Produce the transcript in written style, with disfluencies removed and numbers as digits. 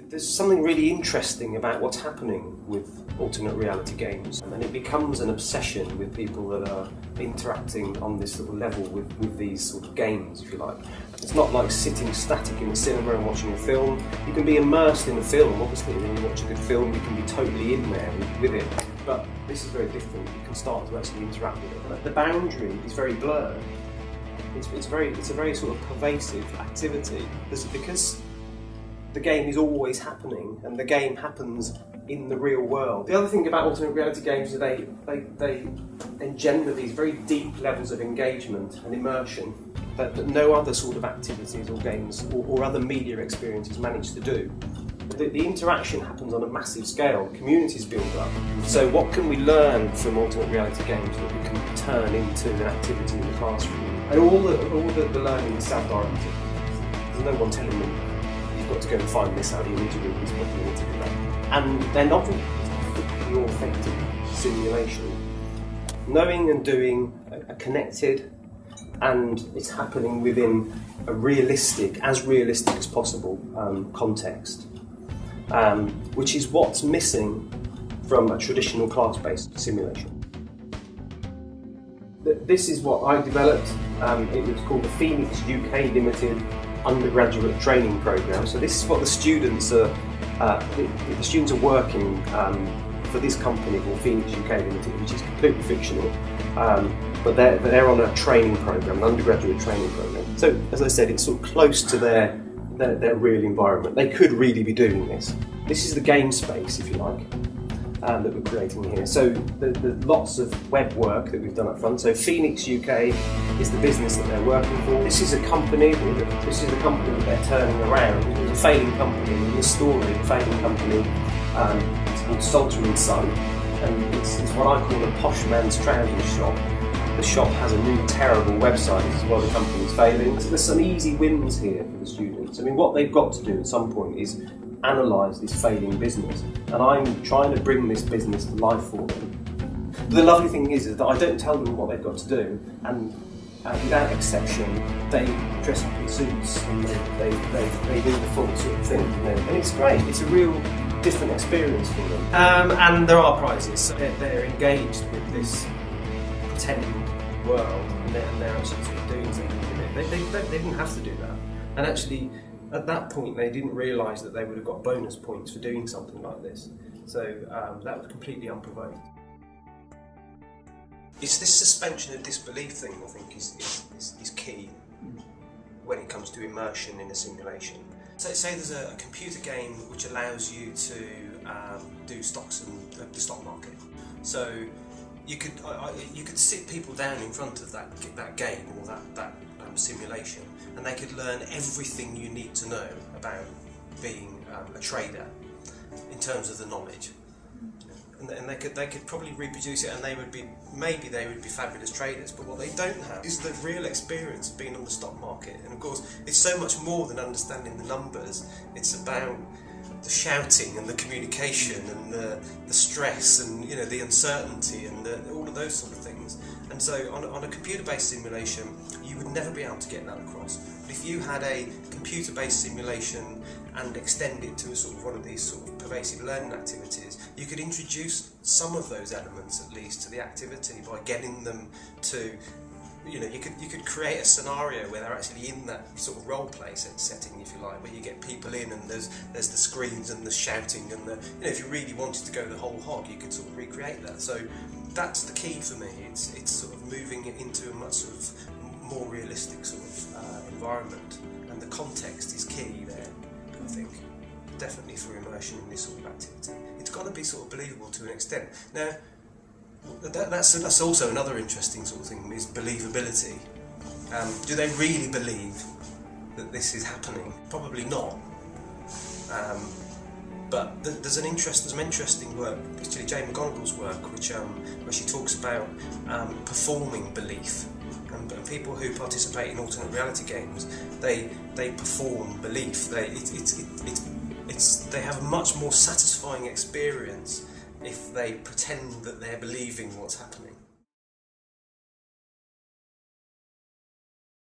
there's something really interesting about what's happening with alternate reality games, and it becomes an obsession with people that are interacting on this sort of level with these sort of games, if you like. It's not like sitting static in the cinema and watching a film. You can be immersed in a film. Obviously, when you watch a good film, you can be totally in there with it. But this is very different. You can start to actually interact with it. And the boundary is very blurred. It's a very sort of pervasive activity. Because the game is always happening, and the game happens in the real world. The other thing about alternate reality games is they engender these very deep levels of engagement and immersion that no other sort of activities or games or other media experiences manage to do. The interaction happens on a massive scale, communities build up. So what can we learn from alternate reality games that we can turn into an activity in the classroom? And all the learning is self-directed. There's no one telling them, you've got to go and find this out, you need to do this, what you need to do that. And they're novel, it's the authentic simulation. Knowing and doing are connected, and it's happening within a realistic as possible context, which is what's missing from a traditional class-based simulation. This is what I developed. It was called the Phoenix UK Limited Undergraduate Training Programme. So this is what the students are working for this company called Phoenix UK Limited, which is completely fictional. But they're on a training programme, an undergraduate training programme. So as I said, it's sort of close to their real environment. They could really be doing this. This is the game space, if you like, that we're creating here. So there's lots of web work that we've done up front. So Phoenix UK is the business that they're working for. This is a company that they're turning around. It was a failing company. In this story, the failing company, it's called Salter & Son, and it's what I call a posh man's trousers shop. The shop has a new terrible website. This is why the company's failing. So there's some easy wins here for the students. I mean, what they've got to do at some point is analyse this failing business, and I'm trying to bring this business to life for them. The lovely thing is that I don't tell them what they've got to do, and without exception, they dress up in suits and they do the full sort of thing, you know? And it's great. It's a real different experience for them. And there are prizes. They're engaged with this pretend world, and they're actually sort of doing something with it. They didn't have to do that, and actually, at that point, they didn't realise that they would have got bonus points for doing something like this. So that was completely unprovoked. It's this suspension of disbelief thing, I think, is key when it comes to immersion in a simulation. So say there's a computer game which allows you to do stocks and the stock market. So you could sit people down in front of that game or that simulation, and they could learn everything you need to know about being a trader in terms of the knowledge, and they could probably reproduce it, and maybe they would be fabulous traders. But what they don't have is the real experience of being on the stock market. And of course, it's so much more than understanding the numbers. It's about the shouting and the communication and the stress and the uncertainty and all of those sort of things. And so on a computer-based simulation, you would never be able to get that across. But if you had a computer-based simulation and extend it to one of these sort of pervasive learning activities, you could introduce some of those elements at least to the activity by getting them to, you could create a scenario where they're actually in that sort of role play setting, if you like, where you get people in and there's the screens and the shouting and if you really wanted to go the whole hog, you could sort of recreate that. So that's the key for me. It's sort of moving it into a much sort of more realistic sort of environment, and the context is key there, I think, definitely for immersion in this sort of activity. It's got to be sort of believable to an extent. Now, that's also another interesting sort of thing, is believability. Do they really believe that this is happening? Probably not. But there's some interesting work, particularly Jane McGonigal's work, where she talks about performing belief. And people who participate in alternate reality games, they perform belief. They have a much more satisfying experience if they pretend that they're believing what's happening.